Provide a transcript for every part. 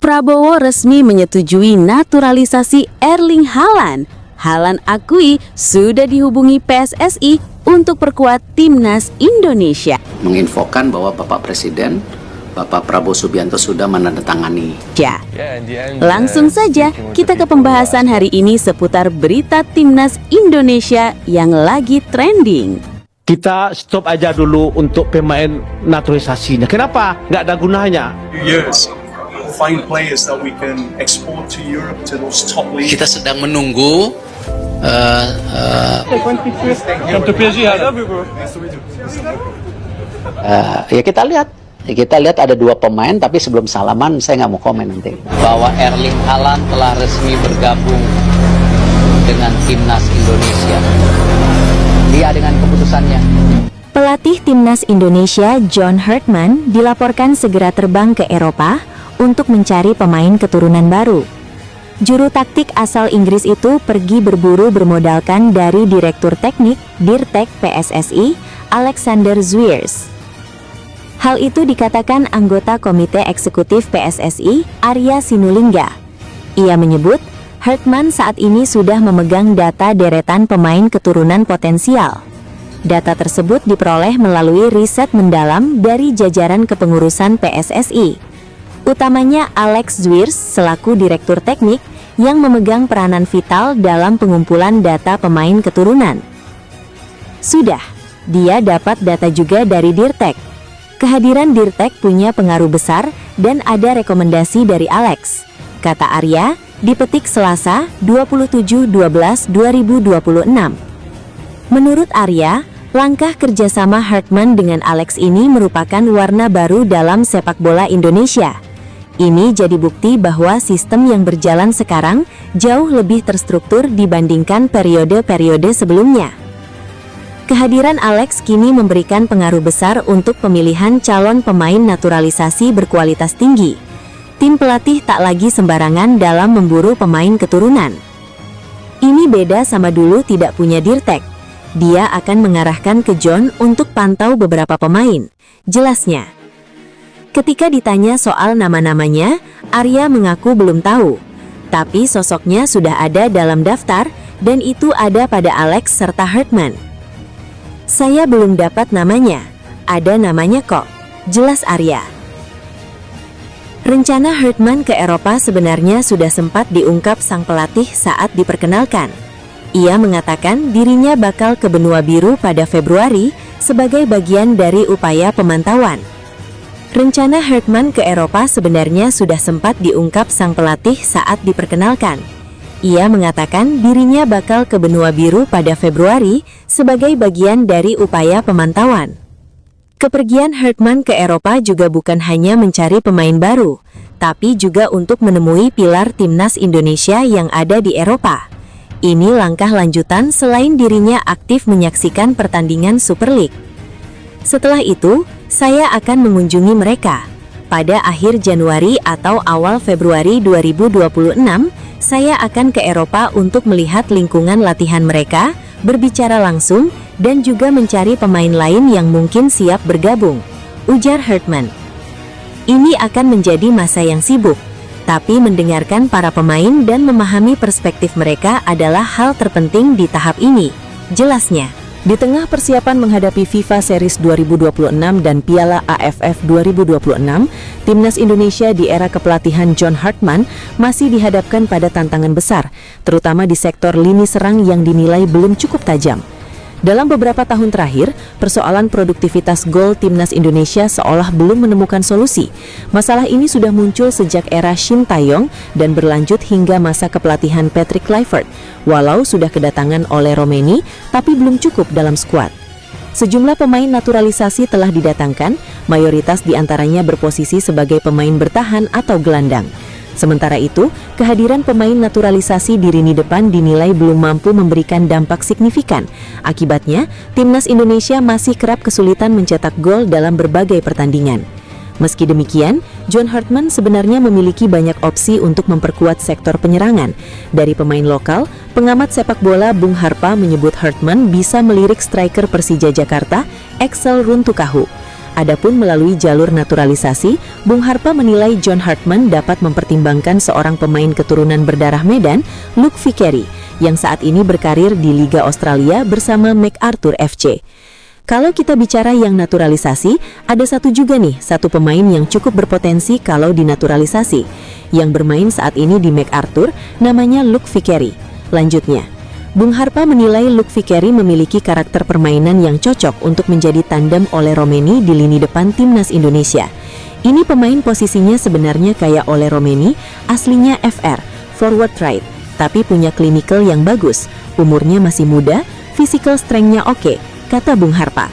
Prabowo resmi menyetujui naturalisasi Erling Haaland. Haaland akui sudah dihubungi PSSI untuk perkuat timnas Indonesia. Menginfokan bahwa Bapak Presiden, Bapak Prabowo Subianto sudah menandatangani. Ya, langsung saja kita ke pembahasan hari ini seputar berita timnas Indonesia yang lagi trending. Kita stop aja dulu untuk pemain naturalisasinya. Kenapa? Nggak ada gunanya. Years, find players that we can export to Europe to those top leagues. Kita sedang menunggu ya kita lihat ada dua pemain, tapi sebelum salaman saya nggak mau komen nanti. Bahwa Erling Haaland telah resmi bergabung dengan timnas Indonesia. Dia dengan keputusannya. Pelatih timnas Indonesia John Hartman dilaporkan segera terbang ke Eropa untuk mencari pemain keturunan baru. Juru taktik asal Inggris itu pergi berburu bermodalkan dari Direktur Teknik Dirtek PSSI Alexander Zwiers. Hal itu dikatakan anggota Komite Eksekutif PSSI Arya Sinulinga. Ia menyebut Hartman saat ini sudah memegang data deretan pemain keturunan potensial. Data tersebut diperoleh melalui riset mendalam dari jajaran kepengurusan PSSI. Utamanya Alex Zwiers selaku Direktur Teknik yang memegang peranan vital dalam pengumpulan data pemain keturunan. Sudah, dia dapat data juga dari Dirtek. Kehadiran Dirtek punya pengaruh besar dan ada rekomendasi dari Alex, kata Arya, dipetik Selasa 27/12/2026. Menurut Arya, langkah kerjasama Hartman dengan Alex ini merupakan warna baru dalam sepak bola Indonesia. Ini jadi bukti bahwa sistem yang berjalan sekarang jauh lebih terstruktur dibandingkan periode-periode sebelumnya. Kehadiran Alex kini memberikan pengaruh besar untuk pemilihan calon pemain naturalisasi berkualitas tinggi. Tim pelatih tak lagi sembarangan dalam memburu pemain keturunan. Ini beda sama dulu tidak punya Dirtek. Dia akan mengarahkan ke John untuk pantau beberapa pemain, jelasnya. Ketika ditanya soal nama-namanya, Arya mengaku belum tahu. Tapi sosoknya sudah ada dalam daftar dan itu ada pada Alex serta Hartman. Saya belum dapat namanya, ada namanya kok, jelas Arya. Rencana Hartman ke Eropa sebenarnya sudah sempat diungkap sang pelatih saat diperkenalkan. Ia mengatakan dirinya bakal ke benua biru pada Februari sebagai bagian dari upaya pemantauan. Rencana Hartman ke Eropa sebenarnya sudah sempat diungkap sang pelatih saat diperkenalkan. Ia mengatakan dirinya bakal ke benua biru pada Februari sebagai bagian dari upaya pemantauan. Kepergian Hartman ke Eropa juga bukan hanya mencari pemain baru, tapi juga untuk menemui pilar timnas Indonesia yang ada di Eropa. Ini langkah lanjutan selain dirinya aktif menyaksikan pertandingan Super League. Setelah itu, saya akan mengunjungi mereka. Pada akhir Januari atau awal Februari 2026, saya akan ke Eropa untuk melihat lingkungan latihan mereka, berbicara langsung, dan juga mencari pemain lain yang mungkin siap bergabung, ujar Hartman. Ini akan menjadi masa yang sibuk, tapi mendengarkan para pemain dan memahami perspektif mereka adalah hal terpenting di tahap ini, jelasnya. Di tengah persiapan menghadapi FIFA Series 2026 dan Piala AFF 2026, timnas Indonesia di era kepelatihan John Hartman masih dihadapkan pada tantangan besar, terutama di sektor lini serang yang dinilai belum cukup tajam. Dalam beberapa tahun terakhir, persoalan produktivitas gol timnas Indonesia seolah belum menemukan solusi. Masalah ini sudah muncul sejak era Shin Tae-yong dan berlanjut hingga masa kepelatihan Patrick Kluivert, walau sudah kedatangan oleh Romeni, tapi belum cukup dalam skuad. Sejumlah pemain naturalisasi telah didatangkan, mayoritas diantaranya berposisi sebagai pemain bertahan atau gelandang. Sementara itu, kehadiran pemain naturalisasi di lini depan dinilai belum mampu memberikan dampak signifikan. Akibatnya, timnas Indonesia masih kerap kesulitan mencetak gol dalam berbagai pertandingan. Meski demikian, John Hartman sebenarnya memiliki banyak opsi untuk memperkuat sektor penyerangan. Dari pemain lokal, pengamat sepak bola Bung Harpa menyebut Hartman bisa melirik striker Persija Jakarta, Axel Runtukahu. Adapun melalui jalur naturalisasi, Bung Harpa menilai John Hartman dapat mempertimbangkan seorang pemain keturunan berdarah Medan, Luke Vickery, yang saat ini berkarir di Liga Australia bersama MacArthur FC. Kalau kita bicara yang naturalisasi, ada satu pemain yang cukup berpotensi kalau dinaturalisasi, yang bermain saat ini di MacArthur, namanya Luke Vickery. Lanjutnya, Bung Harpa menilai Luke Vickery memiliki karakter permainan yang cocok untuk menjadi tandem oleh Romeni di lini depan timnas Indonesia. Ini pemain posisinya sebenarnya kayak oleh Romeni, aslinya FR, forward right, tapi punya clinical yang bagus, umurnya masih muda, physical strength-nya oke, kata Bung Harpa.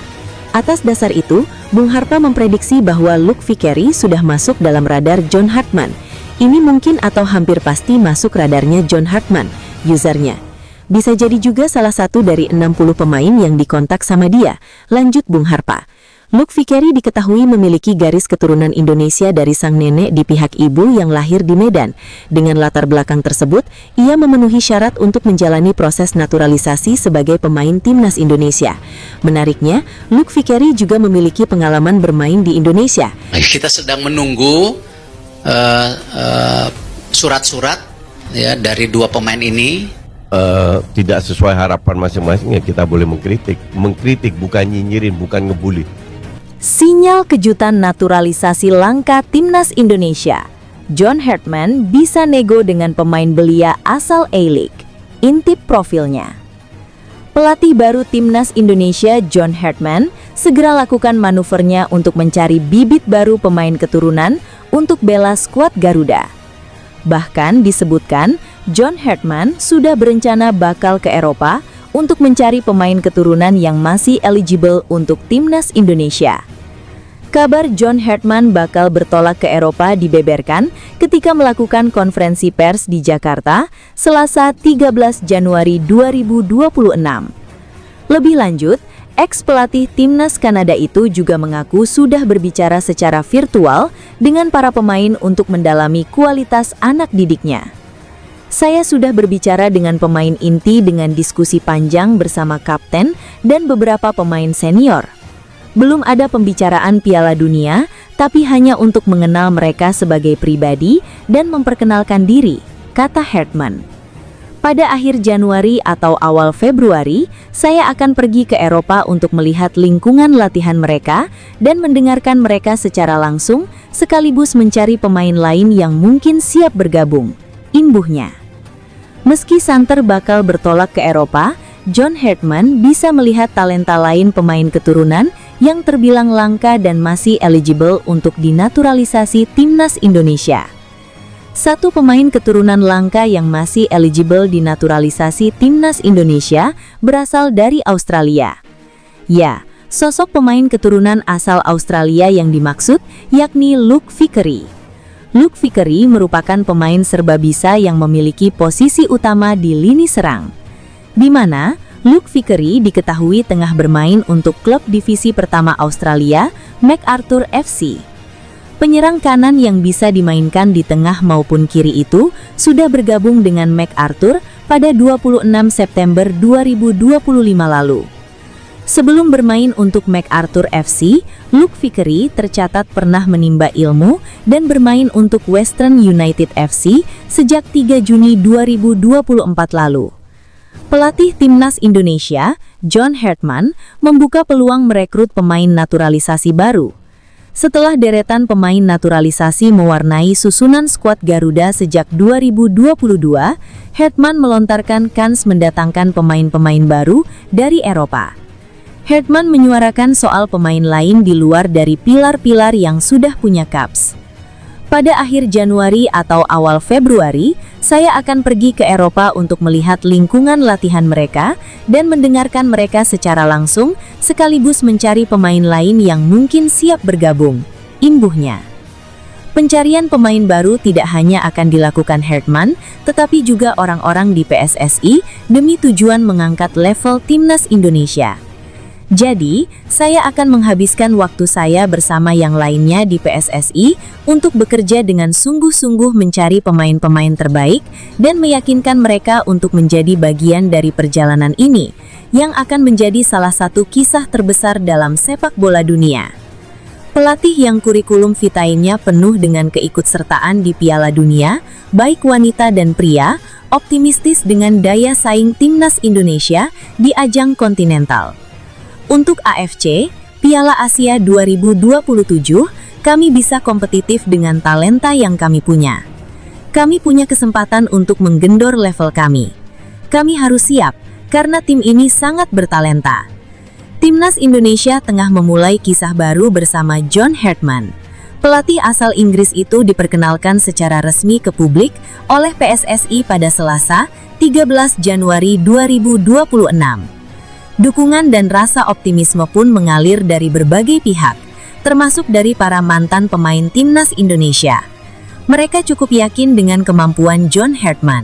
Atas dasar itu, Bung Harpa memprediksi bahwa Luke Vickery sudah masuk dalam radar John Hartman. Ini mungkin atau hampir pasti masuk radarnya John Hartman, usernya. Bisa jadi juga salah satu dari 60 pemain yang dikontak sama dia, lanjut Bung Harpa. Luke Vickery diketahui memiliki garis keturunan Indonesia dari sang nenek di pihak ibu yang lahir di Medan. Dengan latar belakang tersebut, ia memenuhi syarat untuk menjalani proses naturalisasi sebagai pemain timnas Indonesia. Menariknya, Luke Vickery juga memiliki pengalaman bermain di Indonesia. Kita sedang menunggu surat-surat ya dari dua pemain ini. Tidak sesuai harapan masing-masing, ya kita boleh mengkritik bukan nyinyirin, bukan ngebully. Sinyal kejutan naturalisasi langka timnas Indonesia. John Hartman bisa nego dengan pemain belia asal A-League. Intip profilnya. Pelatih baru timnas Indonesia John Hartman segera lakukan manuvernya untuk mencari bibit baru pemain keturunan untuk bela skuad Garuda. Bahkan disebutkan John Hartman sudah berencana bakal ke Eropa untuk mencari pemain keturunan yang masih eligible untuk timnas Indonesia. Kabar John Hartman bakal bertolak ke Eropa dibeberkan ketika melakukan konferensi pers di Jakarta, Selasa 13 Januari 2026. Lebih lanjut, ex-pelatih timnas Kanada itu juga mengaku sudah berbicara secara virtual dengan para pemain untuk mendalami kualitas anak didiknya. Saya sudah berbicara dengan pemain inti dengan diskusi panjang bersama kapten dan beberapa pemain senior. Belum ada pembicaraan Piala Dunia, tapi hanya untuk mengenal mereka sebagai pribadi dan memperkenalkan diri, kata Hartman. Pada akhir Januari atau awal Februari, saya akan pergi ke Eropa untuk melihat lingkungan latihan mereka dan mendengarkan mereka secara langsung, sekaligus mencari pemain lain yang mungkin siap bergabung, imbuhnya. Meski santer bakal bertolak ke Eropa, John Hartman bisa melihat talenta lain pemain keturunan yang terbilang langka dan masih eligible untuk dinaturalisasi timnas Indonesia. Satu pemain keturunan langka yang masih eligible dinaturalisasi timnas Indonesia berasal dari Australia. Ya, sosok pemain keturunan asal Australia yang dimaksud yakni Luke Vickery. Luke Vickery merupakan pemain serba bisa yang memiliki posisi utama di lini serang, di mana Luke Vickery diketahui tengah bermain untuk klub divisi pertama Australia, MacArthur FC. Penyerang kanan yang bisa dimainkan di tengah maupun kiri itu sudah bergabung dengan MacArthur pada 26 September 2025 lalu. Sebelum bermain untuk MacArthur FC, Luke Vickery tercatat pernah menimba ilmu dan bermain untuk Western United FC sejak 3 Juni 2024 lalu. Pelatih timnas Indonesia, John Hartman, membuka peluang merekrut pemain naturalisasi baru. Setelah deretan pemain naturalisasi mewarnai susunan skuad Garuda sejak 2022, Hartman melontarkan kans mendatangkan pemain-pemain baru dari Eropa. Hartman menyuarakan soal pemain lain di luar dari pilar-pilar yang sudah punya caps. Pada akhir Januari atau awal Februari, saya akan pergi ke Eropa untuk melihat lingkungan latihan mereka dan mendengarkan mereka secara langsung, sekaligus mencari pemain lain yang mungkin siap bergabung, imbuhnya. Pencarian pemain baru tidak hanya akan dilakukan Hartman, tetapi juga orang-orang di PSSI demi tujuan mengangkat level timnas Indonesia. Jadi, saya akan menghabiskan waktu saya bersama yang lainnya di PSSI untuk bekerja dengan sungguh-sungguh mencari pemain-pemain terbaik dan meyakinkan mereka untuk menjadi bagian dari perjalanan ini, yang akan menjadi salah satu kisah terbesar dalam sepak bola dunia. Pelatih yang kurikulum vitae-nya penuh dengan keikutsertaan di Piala Dunia, baik wanita dan pria, optimistis dengan daya saing timnas Indonesia di ajang kontinental. Untuk AFC, Piala Asia 2027, kami bisa kompetitif dengan talenta yang kami punya. Kami punya kesempatan untuk menggendor level kami. Kami harus siap, karena tim ini sangat bertalenta. Timnas Indonesia tengah memulai kisah baru bersama John Hartman. Pelatih asal Inggris itu diperkenalkan secara resmi ke publik oleh PSSI pada Selasa, 13 Januari 2026. Dukungan dan rasa optimisme pun mengalir dari berbagai pihak, termasuk dari para mantan pemain Timnas Indonesia. Mereka cukup yakin dengan kemampuan John Hartman.